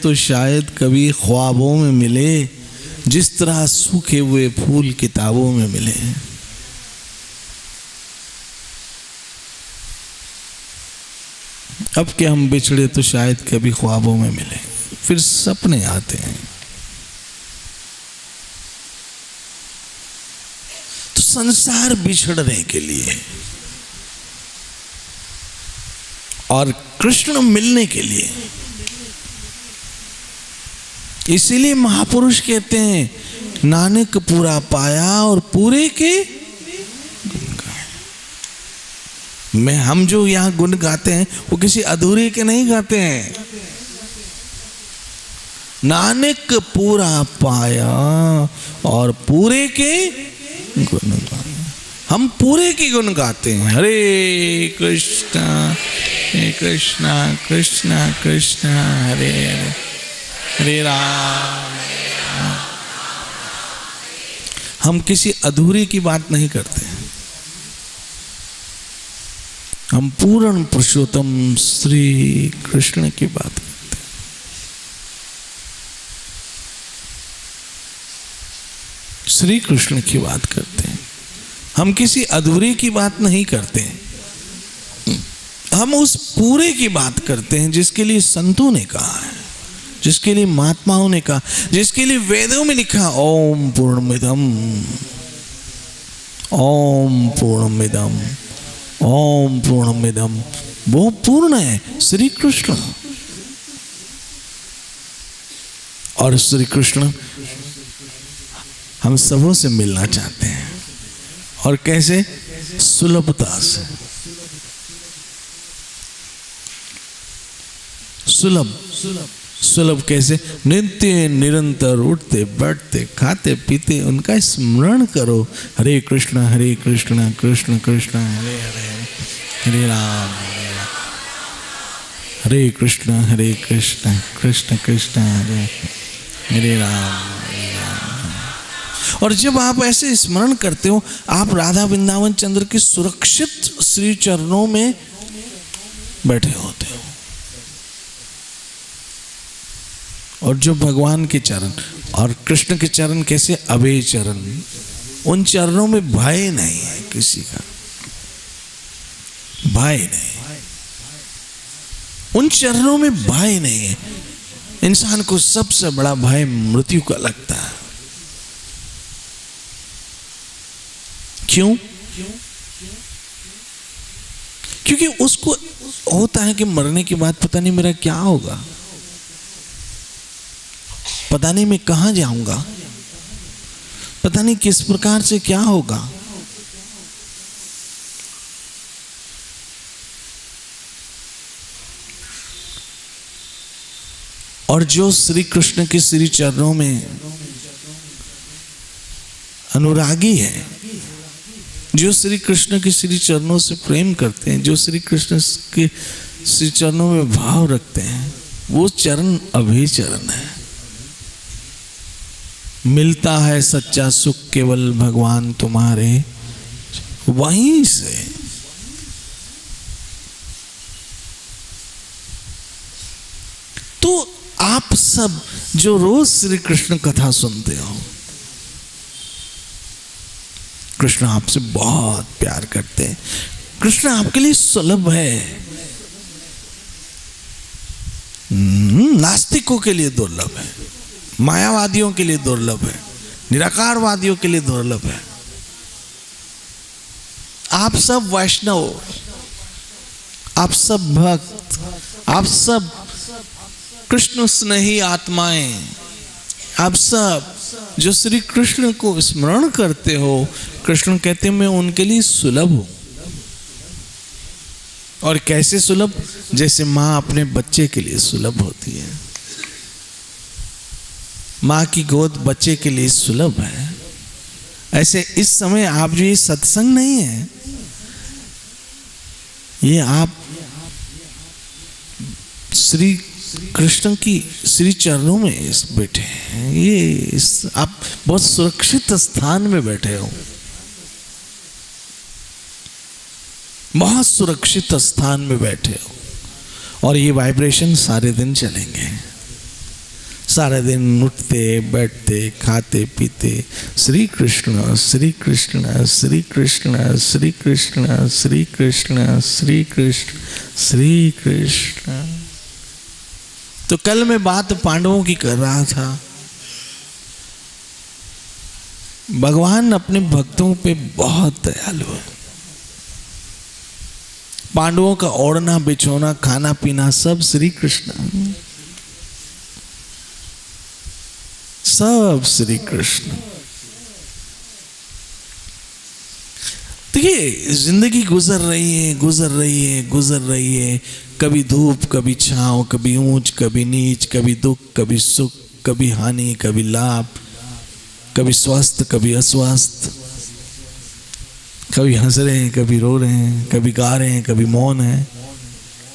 तो शायद कभी ख्वाबों में मिले, जिस तरह सूखे हुए फूल किताबों में मिले। अब के हम बिछड़े तो शायद कभी ख्वाबों में मिले, फिर सपने आते हैं। तो संसार बिछड़ने के लिए और कृष्ण मिलने के लिए। इसीलिए महापुरुष कहते हैं, नानक पूरा पाया और पूरे के गुण गाए। हम जो यहाँ गुण गाते हैं वो किसी अधूरे के नहीं गाते हैं। नानक पूरा पाया और पूरे के गुण गाए। हम पूरे के गुण गाते हैं। हरे कृष्णा कृष्णा कृष्णा कृष्णा हरे हरे, हरे राम। हम किसी अधूरी की बात नहीं करते। हम पूर्ण पुरुषोत्तम श्री कृष्ण की बात करते हैं। श्री कृष्ण की बात करते हैं। हम किसी अधूरी की बात नहीं करते। हम उस पूरे की बात करते हैं जिसके लिए संतों ने कहा है, जिसके लिए महात्माओं ने कहा, जिसके लिए वेदों में लिखा ओम पूर्णमिदम, ओम पूर्णमिदम, ओम पूर्णमिदम। वो पूर्ण है श्री कृष्ण। और श्री कृष्ण हम सबों से मिलना चाहते हैं। और कैसे? सुलभता से। सुलभ कैसे? नित्य निरंतर उठते बैठते खाते पीते उनका स्मरण करो। हरे कृष्ण कृष्ण कृष्ण हरे हरे, हरे राम हरे कृष्ण कृष्ण कृष्ण हरे हरे राम। और जब आप ऐसे स्मरण करते हो, आप राधा वृंदावन चंद्र के सुरक्षित श्री चरणों में बैठे होते हो। और जो भगवान के चरण और कृष्ण के चरण कैसे? अभय चरण। उन चरणों में भय नहीं है, किसी का भय नहीं। उन चरणों में भय नहीं है। इंसान को सबसे बड़ा भय मृत्यु का लगता है। क्यों? क्योंकि उसको होता है कि मरने के बाद पता नहीं मेरा क्या होगा, पता नहीं मैं कहां जाऊंगा, पता नहीं किस प्रकार से क्या होगा। और जो श्री कृष्ण के श्री चरणों में अनुरागी है, जो श्री कृष्ण के श्री चरणों से प्रेम करते हैं, जो श्री कृष्ण के श्री चरणों में भाव रखते हैं, वो चरण अभय चरण है। मिलता है सच्चा सुख केवल भगवान तुम्हारे वहीं से। तो आप सब जो रोज श्री कृष्ण कथा सुनते हो, कृष्ण आपसे बहुत प्यार करते हैं। कृष्ण आपके लिए सुलभ है, नास्तिकों के लिए दुर्लभ है, मायावादियों के लिए दुर्लभ है, निराकारवादियों के लिए दुर्लभ है। आप सब वैष्णव, आप सब भक्त, आप सब कृष्ण स्नेही आत्माएं, आप सब जो श्री कृष्ण को स्मरण करते हो, कृष्ण कहते हैं मैं उनके लिए सुलभ हूं। और कैसे सुलभ? जैसे मां अपने बच्चे के लिए सुलभ होती है। मां की गोद बच्चे के लिए सुलभ है। ऐसे इस समय आप जो ये सत्संग नहीं है, ये आप श्री कृष्ण की श्री चरणों में बैठे हैं। ये आप बहुत सुरक्षित स्थान में बैठे हो, बहुत सुरक्षित स्थान में बैठे हो। और ये वाइब्रेशन सारे दिन चलेंगे। सारा दिन उठते बैठते खाते पीते श्री कृष्ण श्री कृष्ण श्री कृष्ण श्री कृष्ण श्री कृष्ण श्री कृष्ण श्री कृष्ण। तो कल मैं बात पांडवों की कर रहा था। भगवान अपने भक्तों पे बहुत दयालु है। पांडवों का ओढ़ना बिछोना खाना पीना सब श्री कृष्ण, सब श्री कृष्ण। देखिए जिंदगी गुजर रही है गुजर रही है गुजर रही है, कभी धूप कभी छांव, कभी ऊंच कभी नीच, कभी दुख कभी सुख, कभी हानि कभी लाभ, कभी स्वस्थ कभी अस्वस्थ, कभी हंस रहे हैं कभी रो रहे हैं, कभी गा रहे हैं कभी मौन है।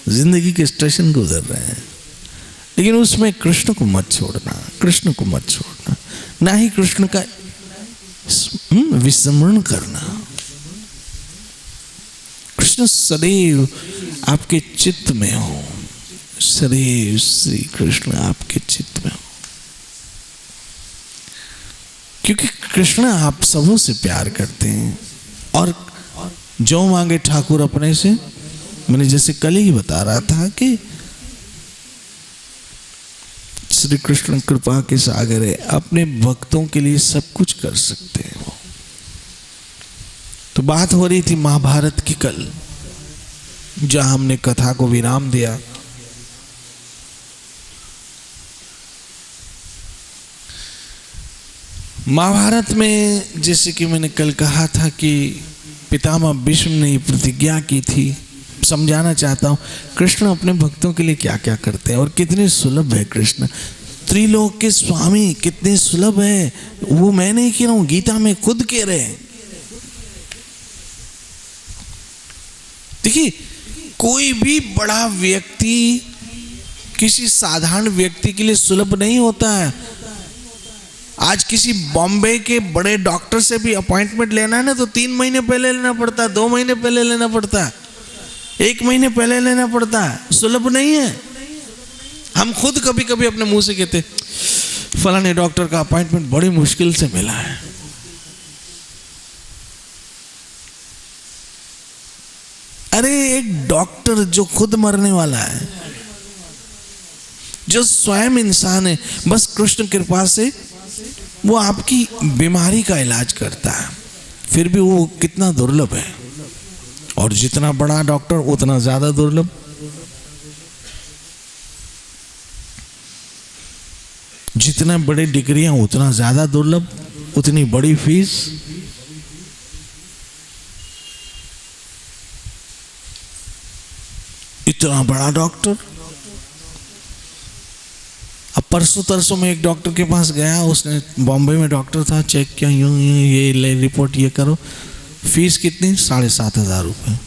जिंदगी के स्टेशन गुजर रहे हैं, लेकिन उसमें कृष्ण को मत छोड़ना, कृष्ण को मत छोड़ना, ना ही कृष्ण का विस्मरण करना। कृष्ण सदैव आपके चित्त में हो, सदैव श्री कृष्ण आपके चित्त में हो, क्योंकि कृष्ण आप सबों से प्यार करते हैं और जो मांगे ठाकुर अपने से। मैंने जैसे कल ही बता रहा था कि श्री कृष्ण कृपा के सागर है, अपने भक्तों के लिए सब कुछ कर सकते हैं वो। तो बात हो रही थी महाभारत की कल, जहां हमने कथा को विराम दिया। महाभारत में जैसे कि मैंने कल कहा था कि पितामह भीष्म ने प्रतिज्ञा की थी। समझाना चाहता हूँ कृष्ण अपने भक्तों के लिए क्या क्या करते हैं और कितने सुलभ है कृष्ण। त्रिलोक के स्वामी कितने सुलभ है, वो मैं नहीं कह रहा हूँ, गीता में खुद कह रहे हैं। देखिए कोई भी बड़ा व्यक्ति किसी साधारण व्यक्ति के लिए सुलभ नहीं होता है। आज किसी बॉम्बे के बड़े डॉक्टर से भी अपॉइंटमेंट लेना है ना, तो 3 महीने पहले लेना पड़ता है, 2 महीने पहले लेना पड़ता है, 1 महीने पहले लेना पड़ता है, सुलभ नहीं है। हम खुद कभी कभी अपने मुंह से कहते फलाने डॉक्टर का अपॉइंटमेंट बड़ी मुश्किल से मिला है। अरे एक डॉक्टर जो खुद मरने वाला है, जो स्वयं इंसान है, बस कृष्ण कृपा से वो आपकी बीमारी का इलाज करता है, फिर भी वो कितना दुर्लभ है। और जितना बड़ा डॉक्टर उतना ज्यादा दुर्लभ। जितना बड़े डिग्रियां उतना ज्यादा दुर्लभ, उतनी बड़ी फीस। इतना बड़ा डॉक्टर। अब परसों तरसों में एक डॉक्टर के पास गया, उसने बॉम्बे में डॉक्टर था, चेक किया, यूं ये ले रिपोर्ट ये करो, फीस कितनी? 7,500 रुपये।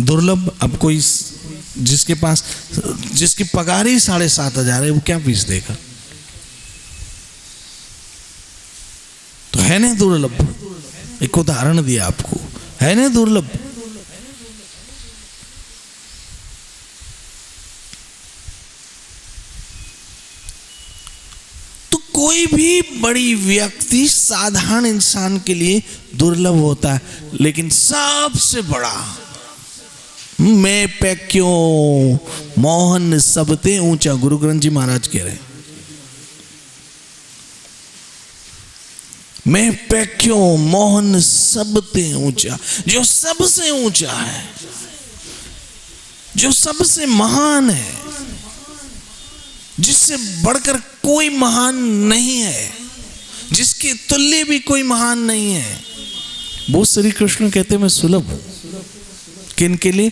दुर्लभ। अब कोई जिसके पास जिसकी पगार ही 7,500 है, वो क्या फीस देगा? तो है ना दुर्लभ। एक उदाहरण दिया आपको, है ना दुर्लभ। कोई भी बड़ी व्यक्ति साधारण इंसान के लिए दुर्लभ होता है, लेकिन सबसे बड़ा मैं पे क्यों मोहन सबते ऊंचा, गुरु ग्रंथ जी महाराज कह रहे हैं। मैं पे क्यों मोहन सबते ऊंचा, जो सबसे ऊंचा है, जो सबसे महान है, जिससे बढ़कर कोई महान नहीं है, जिसके तुल्य भी कोई महान नहीं है, वो श्री कृष्ण कहते मैं सुलभ हूं। किन के लिए?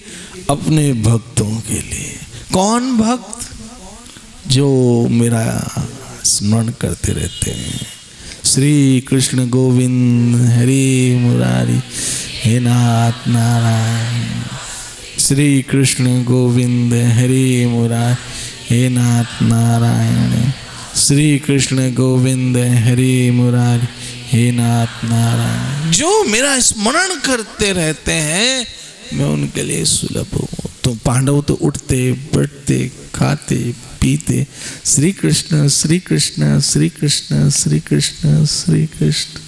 अपने भक्तों के लिए। कौन भक्त? जो मेरा स्मरण करते रहते हैं। श्री कृष्ण गोविंद हरि मुरारी हे नाथ नारायण। श्री कृष्ण गोविंद हरि मुरारी हे नाथ नारायण। श्री कृष्ण गोविंद हरि मुरारी हे नाथ नारायण। जो मेरा स्मरण करते रहते हैं, मैं उनके लिए सुलभ हूँ। तो पांडव तो उठते बैठते खाते पीते श्री कृष्ण श्री कृष्ण श्री कृष्ण श्री कृष्ण श्री कृष्ण।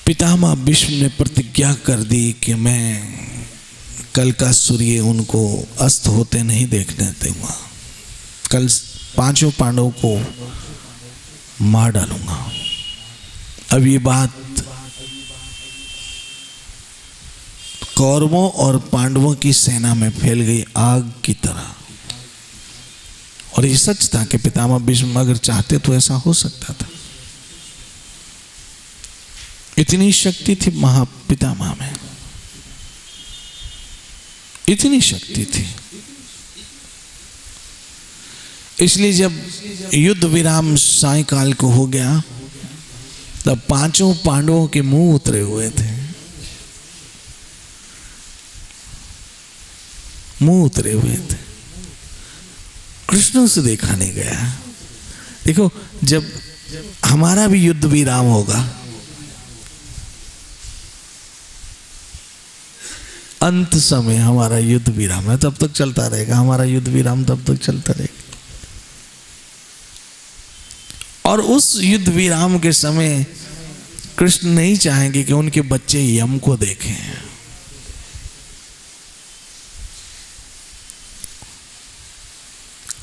पितामह भीष्म ने प्रतिज्ञा कर दी कि मैं कल का सूर्य उनको अस्त होते नहीं देखने दूंगा, कल पांचों पांडवों को मार डालूंगा। अब ये बात कौरवों और पांडवों की सेना में फैल गई आग की तरह। और ये सच था कि पितामह भीष्म अगर चाहते तो ऐसा हो सकता था। इतनी शक्ति थी महापितामह में, इतनी शक्ति थी। इसलिए जब युद्ध विराम सायंकाल को हो गया तब पांचों पांडवों के मुंह उतरे हुए थे, मुंह उतरे हुए थे। कृष्ण से देखा नहीं गया। देखो जब हमारा भी युद्ध विराम होगा, अंत समय हमारा युद्ध विराम है, तब तक चलता रहेगा हमारा युद्ध विराम, तब तक चलता रहेगा। और उस युद्ध विराम के समय कृष्ण नहीं चाहेंगे कि उनके बच्चे यम को देखें।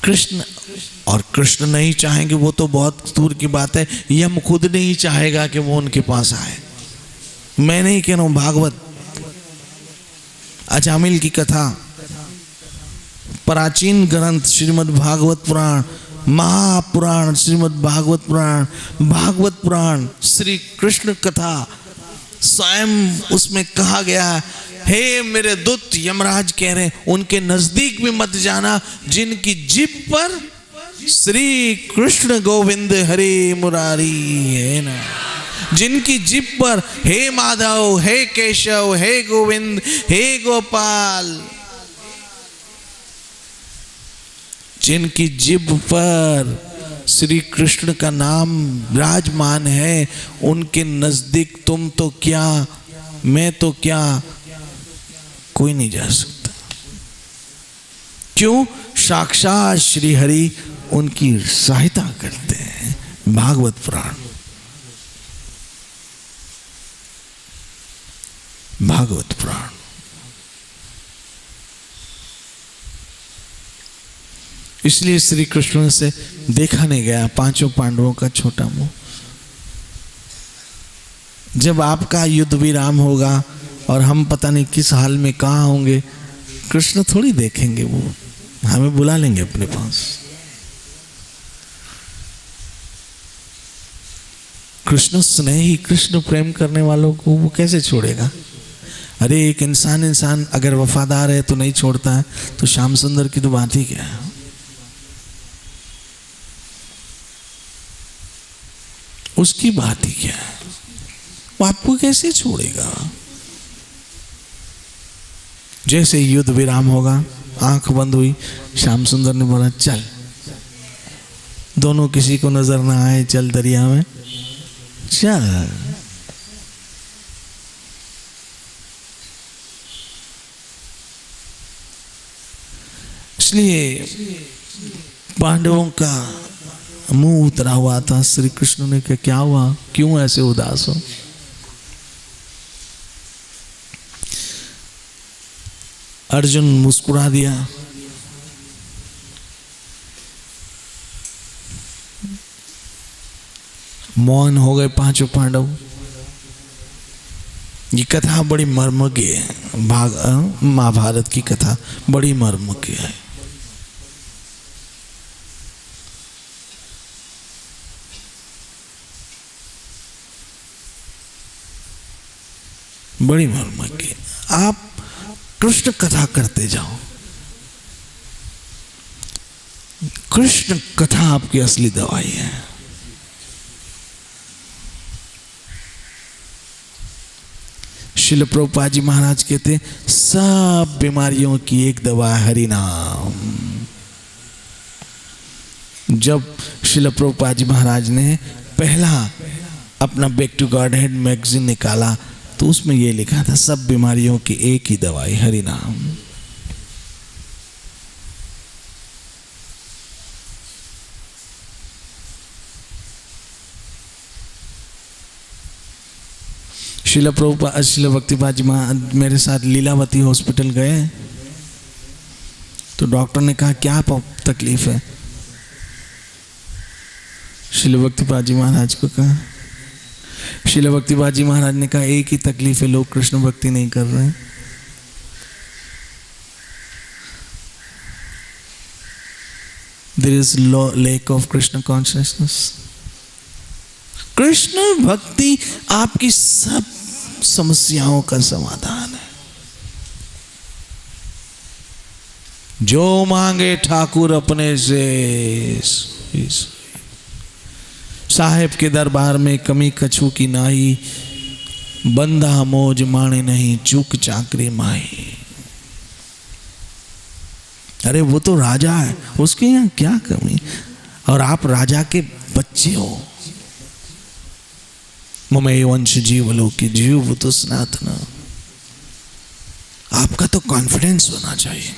कृष्ण नहीं चाहेंगे वो तो बहुत दूर की बात है, यम खुद नहीं चाहेगा कि वो उनके पास आए। मैं नहीं कह रहा हूं, भागवत अजामिल की कथा, प्राचीन ग्रंथ श्रीमद् भागवत पुराण, महापुराण श्रीमद् भागवत पुराण, भागवत पुराण, श्री कृष्ण कथा, स्वयं उसमें कहा गया, हे मेरे दूत यमराज कह रहे उनके नजदीक भी मत जाना जिनकी जिभ पर श्री कृष्ण गोविंद हरे मुरारी है ना, जिनकी जिभ पर हे माधव हे केशव हे गोविंद हे गोपाल, जिनकी जिभ पर श्री कृष्ण का नाम विराजमान है, उनके नजदीक तुम तो क्या मैं तो क्या कोई नहीं जा सकता। क्यों? साक्षात श्री हरि उनकी सहायता करते हैं। भागवत पुराण, भागवत पुराण। इसलिए श्री कृष्ण से देखा नहीं गया पांचों पांडवों का छोटा मुंह। जब आपका युद्ध विराम होगा और हम पता नहीं किस हाल में कहाँ होंगे, कृष्ण थोड़ी देखेंगे, वो हमें बुला लेंगे अपने पास। कृष्ण स्नेही, कृष्ण प्रेम करने वालों को वो कैसे छोड़ेगा? अरे एक इंसान अगर वफादार है तो नहीं छोड़ता है, तो श्याम सुंदर की तो बात ही क्या है। उसकी बात ही क्या है, वो आपको कैसे छोड़ेगा? जैसे युद्ध विराम होगा, आंख बंद हुई, श्याम सुंदर ने बोला चल, दोनों किसी को नजर ना आए, चल दरिया में चल। इसलिए पांडवों का मुंह उतरा हुआ था। श्री कृष्ण ने कहा क्या हुआ, क्यों ऐसे उदास हो? अर्जुन मुस्कुरा दिया। मौन हो गए पांचों पांडव। ये कथा बड़ी मर्मज्ञ है, महाभारत की कथा बड़ी मर्मज्ञ है। बड़ी मर्मज्ञ। आप कृष्ण कथा करते जाओ, कृष्ण कथा आपकी असली दवाई है। श्रील प्रभुपाद जी महाराज कहते सब बीमारियों की एक दवा है, हरि नाम। जब श्रील प्रभुपाद जी महाराज ने पहला अपना back to Godhead magazine निकाला तो उसमें ये लिखा था, सब बीमारियों की एक ही दवाई, हरि नाम। शिला प्रभुपाद, शिला भक्तिपाद जी महाराज मेरे साथ लीलावती हॉस्पिटल गए तो डॉक्टर ने कहा क्या तकलीफ है। शिला भक्तिपाद जी महाराज को कहा, शिला भक्तिपाद जी महाराज ने कहा एक ही तकलीफ है, लोग कृष्ण भक्ति नहीं कर रहे हैं। There is lack of Krishna consciousness. Krishna भक्ति आपकी सब समस्याओं का समाधान है। जो मांगे ठाकुर अपने से, साहेब के दरबार में कमी कछु की नाई, बंदा मौज माने नहीं चूक चाकरी माही। अरे वो तो राजा है, उसके यहाँ क्या कमी, और आप राजा के बच्चे हो। ममई वंश जीव की जीव वो तो सनातन। आपका तो कॉन्फिडेंस होना चाहिए,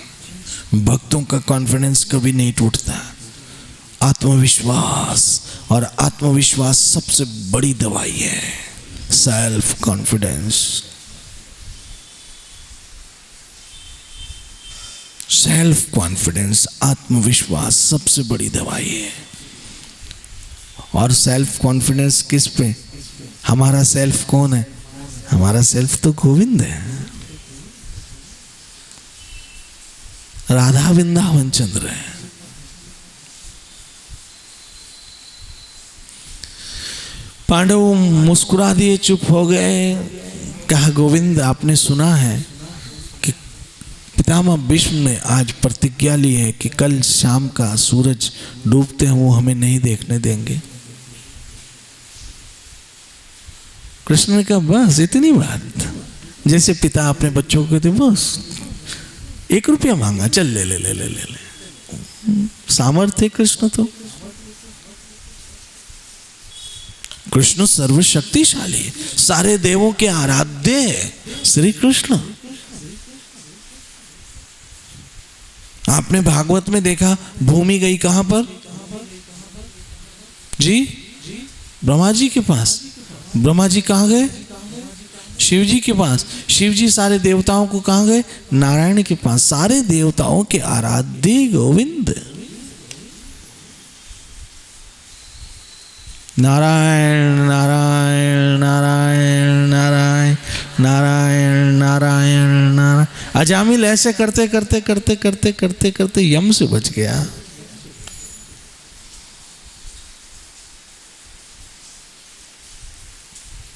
भक्तों का कॉन्फिडेंस कभी नहीं टूटता। आत्मविश्वास, और आत्मविश्वास सबसे बड़ी दवाई है, सेल्फ कॉन्फिडेंस। सेल्फ कॉन्फिडेंस, आत्मविश्वास सबसे बड़ी दवाई है। और सेल्फ कॉन्फिडेंस किस पे? हमारा सेल्फ कौन है? हमारा सेल्फ तो गोविंद है, राधा वृंदावन चंद्र है। पांडव मुस्कुरा दिए, चुप हो गए। कहा गोविंद आपने सुना है कि पितामह भीष्म ने आज प्रतिज्ञा ली है कि कल शाम का सूरज डूबते हुए हमें नहीं देखने देंगे। कृष्ण ने कहा बस इतनी बात, जैसे पिता अपने बच्चों को कहते बस 1 रुपया मांगा, चल ले ले ले ले ले ले। सामर्थ्य कृष्ण तो, कृष्ण सर्वशक्तिशाली, सारे देवों के आराध्य है श्री कृष्ण। आपने भागवत में देखा भूमि गई कहां पर जी? ब्रह्मा जी के पास। ब्रह्मा जी कहां गए? शिव जी के पास। शिव जी सारे देवताओं को कहां गए? नारायण के पास। सारे देवताओं के आराध्य गोविंद नारायण नारायण नारायण नारायण नारायण नारायण नारायण। अजामिल ऐसे करते करते करते करते करते करते यम से बच गया।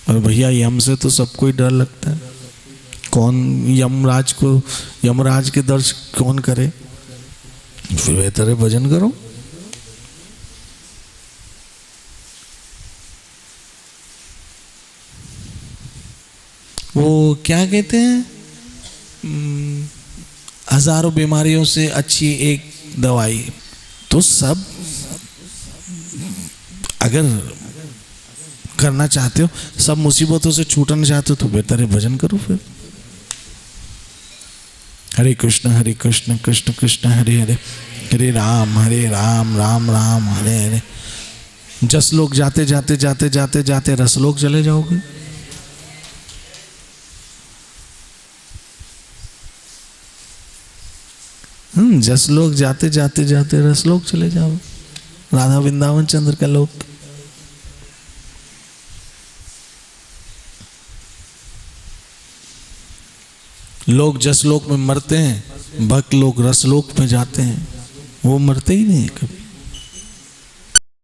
और भैया यम से तो सबको ही डर लगता है। कौन यमराज को, यमराज के दर्शन कौन करे? फिर बेहतर है भजन करो। वो क्या कहते हैं, हजारों बीमारियों से अच्छी एक दवाई। तो सब अगर करना चाहते हो, सब मुसीबतों से छूटना चाहते हो, तो बेहतर है भजन करो। फिर हरे कृष्ण कृष्ण कृष्ण हरे हरे, हरे राम राम राम हरे हरे। 10 लोग जाते जाते जाते जाते जाते रसलोक चले जाओगे। जस लोग जाते जाते जाते रसलोक चले जाओ, राधा वृंदावन चंद्र का लोक। लोग जसलोक में मरते हैं, भक्त लोग रसलोक में जाते हैं, वो मरते ही नहीं कभी।